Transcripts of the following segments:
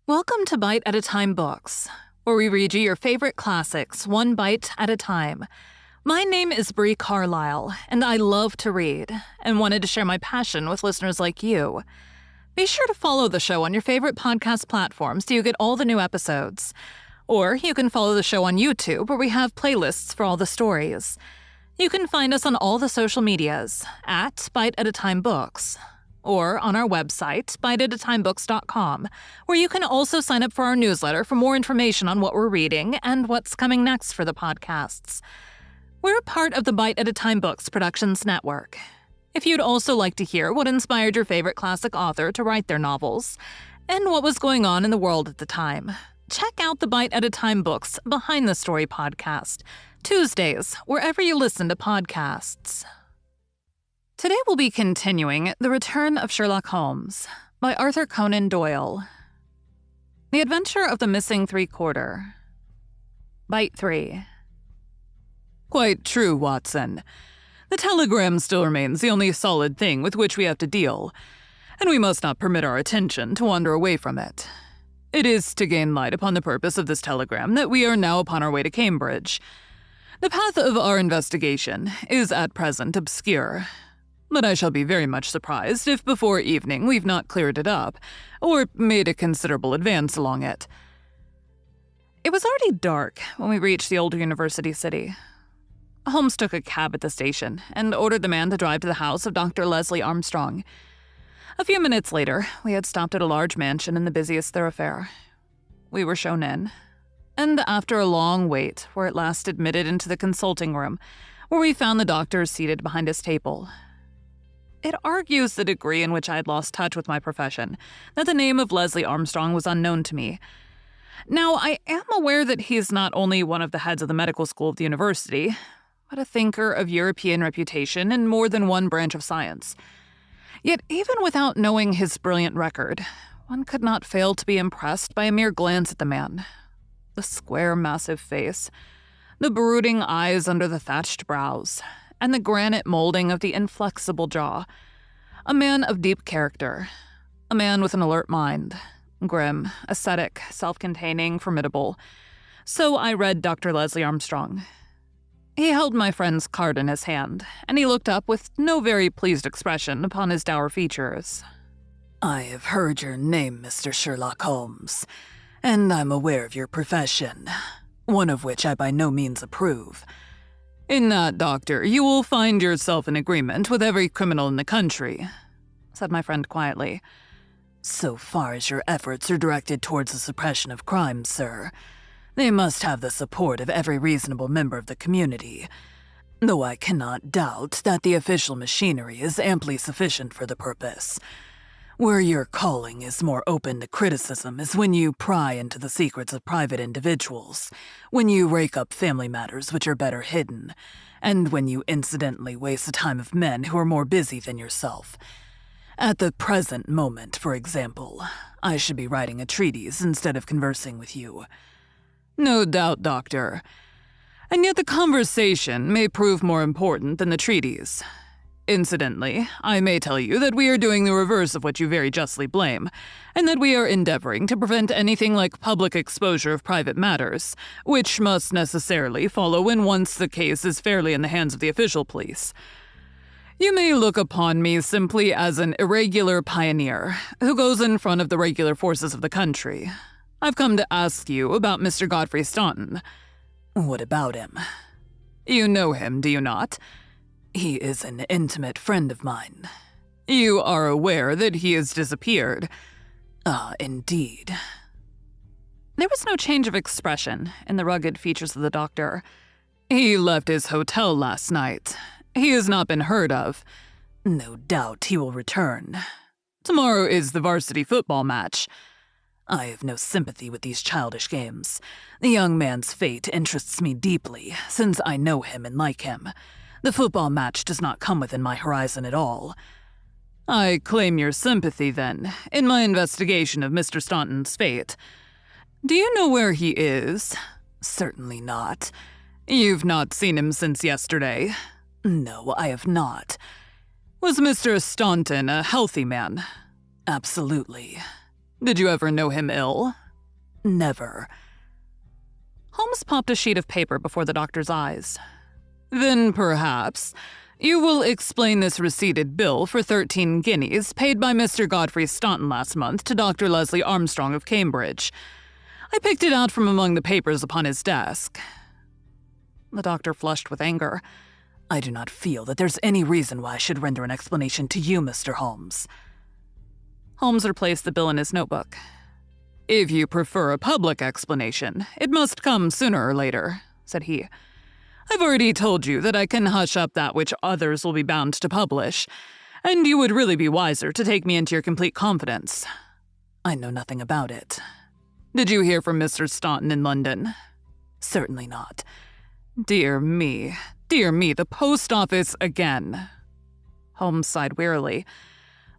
Welcome to Bite at a Time Books, where we read you your favorite classics one bite at a time. My name is Bree Carlile, and I love to read, and wanted to share my passion with listeners like you. Be sure to follow the show on your favorite podcast platform so you get all the new episodes. Or you can follow the show on YouTube, where we have playlists for all the stories. You can find us on all the social medias at Bite at a Time Books, or on our website, biteatatimebooks.com, where you can also sign up for our newsletter for more information on what we're reading and what's coming next for the podcasts. We're part of the Bite at a Time Books Productions Network. If you'd also like to hear what inspired your favorite classic author to write their novels, and what was going on in the world at the time, check out the Bite at a Time Books Behind the Story podcast, Tuesdays, wherever you listen to podcasts. Today we'll be continuing The Return of Sherlock Holmes by Arthur Conan Doyle. The Adventure of the Missing Three-Quarter. Bite 3. Quite true, Watson. The telegram still remains the only solid thing with which we have to deal, and we must not permit our attention to wander away from it. It is to gain light upon the purpose of this telegram that we are now upon our way to Cambridge. The path of our investigation is at present obscure, but I shall be very much surprised if before evening we've not cleared it up, or made a considerable advance along it. It was already dark when we reached the old university city. Holmes took a cab at the station and ordered the man to drive to the house of Dr. Leslie Armstrong. A few minutes later, we had stopped at a large mansion in the busiest thoroughfare. We were shown in, and after a long wait, were at last admitted into the consulting room, where we found the doctor seated behind his table. It argues the degree in which I had lost touch with my profession, that the name of Leslie Armstrong was unknown to me. Now, I am aware that he is not only one of the heads of the medical school of the university, but a thinker of European reputation in more than one branch of science. Yet even without knowing his brilliant record, one could not fail to be impressed by a mere glance at the man. The square, massive face, the brooding eyes under the thatched brows, and the granite molding of the inflexible jaw. A man of deep character, a man with an alert mind, grim, ascetic, self-containing, formidable. So I read Dr. Leslie Armstrong. He held my friend's card in his hand, and he looked up with no very pleased expression upon his dour features. I have heard your name, Mr. Sherlock Holmes, and I'm aware of your profession, one of which I by no means approve. In that, Doctor, you will find yourself in agreement with every criminal in the country, said my friend quietly. So far as your efforts are directed towards the suppression of crime, sir, they must have the support of every reasonable member of the community, though I cannot doubt that the official machinery is amply sufficient for the purpose. Where your calling is more open to criticism is when you pry into the secrets of private individuals, when you rake up family matters which are better hidden, and when you incidentally waste the time of men who are more busy than yourself. At the present moment, for example, I should be writing a treatise instead of conversing with you. No doubt, Doctor. And yet the conversation may prove more important than the treatise. Incidentally, I may tell you that we are doing the reverse of what you very justly blame, and that we are endeavoring to prevent anything like public exposure of private matters, which must necessarily follow when once the case is fairly in the hands of the official police. You may look upon me simply as an irregular pioneer who goes in front of the regular forces of the country. I've come to ask you about Mr. Godfrey Staunton. What about him? You know him, do you not? He is an intimate friend of mine. You are aware that he has disappeared? Ah, indeed. There was no change of expression in the rugged features of the doctor. He left his hotel last night. He has not been heard of. No doubt he will return. Tomorrow is the varsity football match. I have no sympathy with these childish games. The young man's fate interests me deeply, since I know him and like him. The football match does not come within my horizon at all. I claim your sympathy, then, in my investigation of Mr. Staunton's fate. Do you know where he is? Certainly not. You've not seen him since yesterday? No, I have not. Was Mr. Staunton a healthy man? Absolutely. Did you ever know him ill?" "Never." Holmes popped a sheet of paper before the doctor's eyes. "Then perhaps you will explain this receipted bill for 13 guineas paid by Mr. Godfrey Staunton last month to Dr. Leslie Armstrong of Cambridge. I picked it out from among the papers upon his desk." The doctor flushed with anger. "I do not feel that there's any reason why I should render an explanation to you, Mr. Holmes." Holmes replaced the bill in his notebook. "If you prefer a public explanation, it must come sooner or later," said he. "I've already told you that I can hush up that which others will be bound to publish, and you would really be wiser to take me into your complete confidence." "I know nothing about it." "Did you hear from Mr. Staunton in London?" "Certainly not." Dear me, the post office again." Holmes sighed wearily.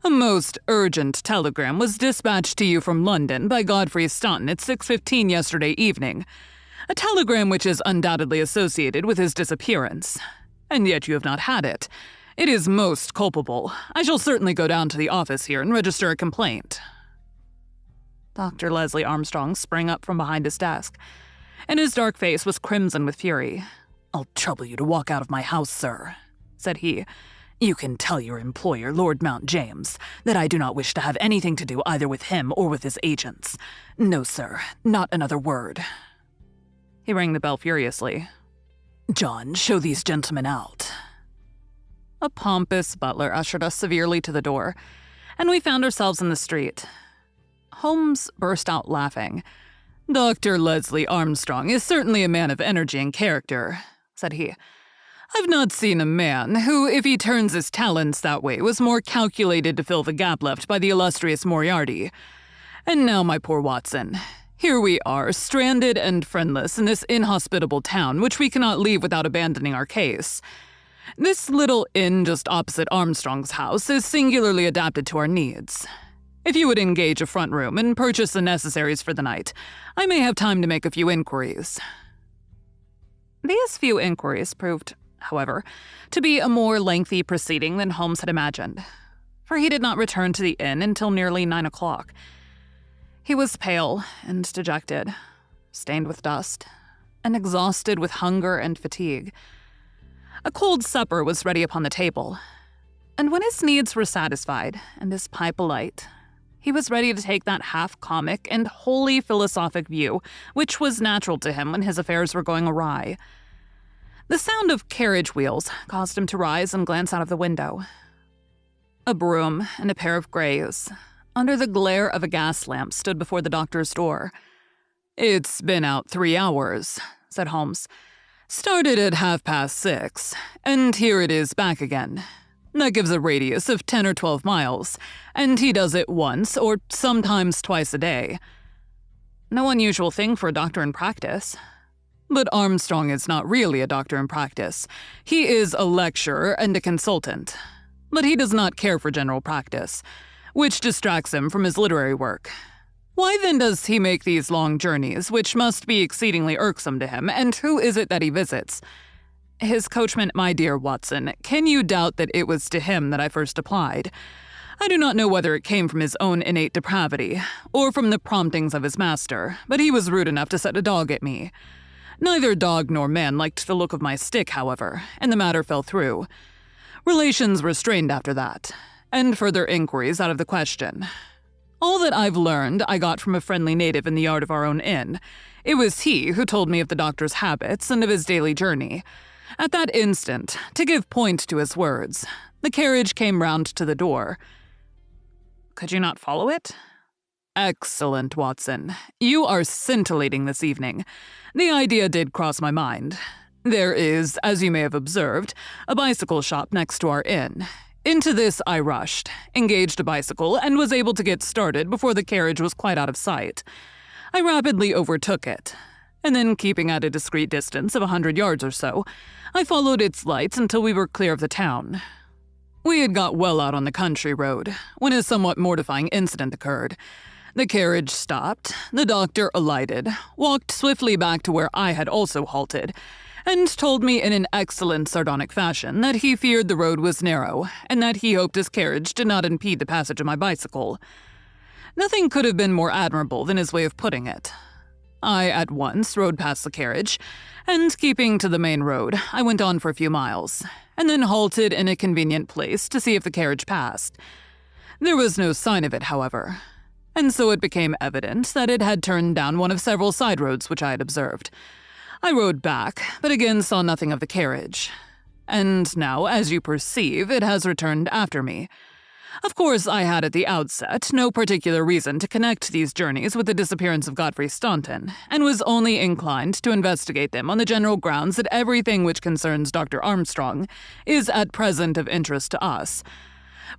"A most urgent telegram was dispatched to you from London by Godfrey Staunton at 6:15 yesterday evening. A telegram which is undoubtedly associated with his disappearance. And yet you have not had it. It is most culpable. I shall certainly go down to the office here and register a complaint." Dr. Leslie Armstrong sprang up from behind his desk, and his dark face was crimson with fury. "I'll trouble you to walk out of my house, sir," said he. "You can tell your employer, Lord Mount James, that I do not wish to have anything to do either with him or with his agents. No, sir, not another word." He rang the bell furiously. "John, show these gentlemen out." A pompous butler ushered us severely to the door, and we found ourselves in the street. Holmes burst out laughing. "Dr. Leslie Armstrong is certainly a man of energy and character," said he. "I've not seen a man who, if he turns his talents that way, was more calculated to fill the gap left by the illustrious Moriarty. And now, my poor Watson, here we are, stranded and friendless in this inhospitable town which we cannot leave without abandoning our case. This little inn just opposite Armstrong's house is singularly adapted to our needs. If you would engage a front room and purchase the necessaries for the night, I may have time to make a few inquiries." These few inquiries proved, however, to be a more lengthy proceeding than Holmes had imagined, for he did not return to the inn until nearly 9 o'clock. He was pale and dejected, stained with dust, and exhausted with hunger and fatigue. A cold supper was ready upon the table, and when his needs were satisfied and his pipe alight, he was ready to take that half-comic and wholly philosophic view which was natural to him when his affairs were going awry. The sound of carriage wheels caused him to rise and glance out of the window. A brougham and a pair of greys, under the glare of a gas lamp, stood before the doctor's door. "It's been out 3 hours," said Holmes. "Started at 6:30, and here it is back again. That gives a radius of 10 or 12 miles, and he does it once or sometimes twice a day." No unusual thing for a doctor in practice. "But Armstrong is not really a doctor in practice. He is a lecturer and a consultant. But he does not care for general practice, which distracts him from his literary work. Why then does he make these long journeys, which must be exceedingly irksome to him, and who is it that he visits? His coachman, my dear Watson. Can you doubt that it was to him that I first applied? I do not know whether it came from his own innate depravity, or from the promptings of his master, but he was rude enough to set a dog at me. Neither dog nor man liked the look of my stick, however, and the matter fell through. Relations were strained after that, and further inquiries out of the question. All that I've learned I got from a friendly native in the yard of our own inn. It was he who told me of the doctor's habits and of his daily journey. At that instant, to give point to his words, the carriage came round to the door. Could you not follow it? Excellent, Watson. You are scintillating this evening. The idea did cross my mind. There is, as you may have observed, a bicycle shop next to our inn. Into this I rushed, engaged a bicycle, and was able to get started before the carriage was quite out of sight. I rapidly overtook it, and then, keeping at a discreet distance of 100 yards or so, I followed its lights until we were clear of the town. We had got well out on the country road when a somewhat mortifying incident occurred. The carriage stopped, the doctor alighted, walked swiftly back to where I had also halted, and told me in an excellent sardonic fashion that he feared the road was narrow, and that he hoped his carriage did not impede the passage of my bicycle. Nothing could have been more admirable than his way of putting it. I at once rode past the carriage, and keeping to the main road, I went on for a few miles, and then halted in a convenient place to see if the carriage passed. There was no sign of it, however, and so it became evident that it had turned down one of several side roads which I had observed. I rode back, but again saw nothing of the carriage. And now, as you perceive, it has returned after me. Of course, I had at the outset no particular reason to connect these journeys with the disappearance of Godfrey Staunton, and was only inclined to investigate them on the general grounds that everything which concerns Dr. Armstrong is at present of interest to us.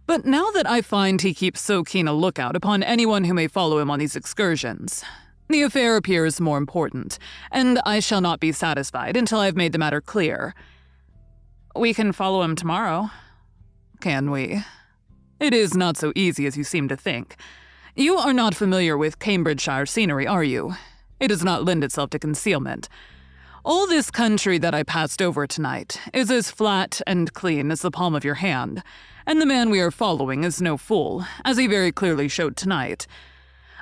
But now that I find he keeps so keen a lookout upon anyone who may follow him on these excursions, the affair appears more important, and I shall not be satisfied until I have made the matter clear. We can follow him tomorrow. Can we? It is not so easy as you seem to think. You are not familiar with Cambridgeshire scenery, are you? It does not lend itself to concealment. All this country that I passed over tonight is as flat and clean as the palm of your hand, and the man we are following is no fool, as he very clearly showed tonight.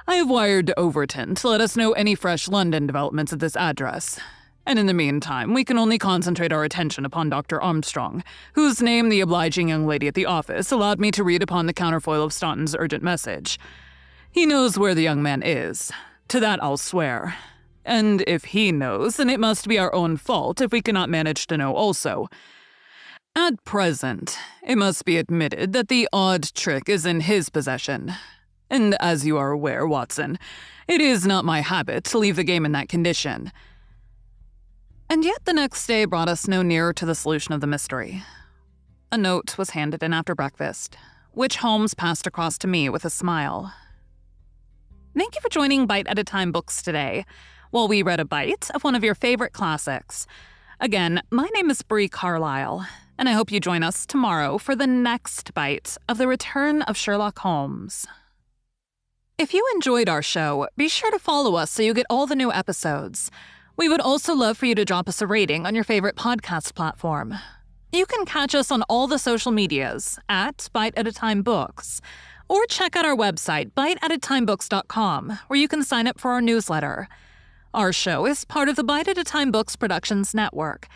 I have wired to Overton to let us know any fresh London developments at this address. And in the meantime, we can only concentrate our attention upon Dr. Armstrong, whose name the obliging young lady at the office allowed me to read upon the counterfoil of Staunton's urgent message. He knows where the young man is. To that I'll swear. And if he knows, then it must be our own fault if we cannot manage to know also. At present, it must be admitted that the odd trick is in his possession. And as you are aware, Watson, it is not my habit to leave the game in that condition. And yet the next day brought us no nearer to the solution of the mystery. A note was handed in after breakfast, which Holmes passed across to me with a smile. Thank you for joining Bite at a Time Books today, while we read a bite of one of your favorite classics. Again, my name is Bree Carlile, and I hope you join us tomorrow for the next bite of The Return of Sherlock Holmes. If you enjoyed our show, be sure to follow us so you get all the new episodes. We would also love for you to drop us a rating on your favorite podcast platform. You can catch us on all the social medias at Bite at a Time Books, or check out our website, biteatatimebooks.com, where you can sign up for our newsletter. Our show is part of the Bite at a Time Books Productions Network.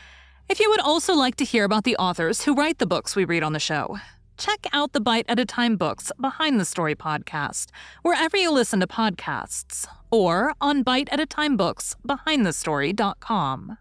If you would also like to hear about the authors who write the books we read on the show, check out the Bite at a Time Books Behind the Story podcast, wherever you listen to podcasts, or on biteatatimebooksbehindthestory.com.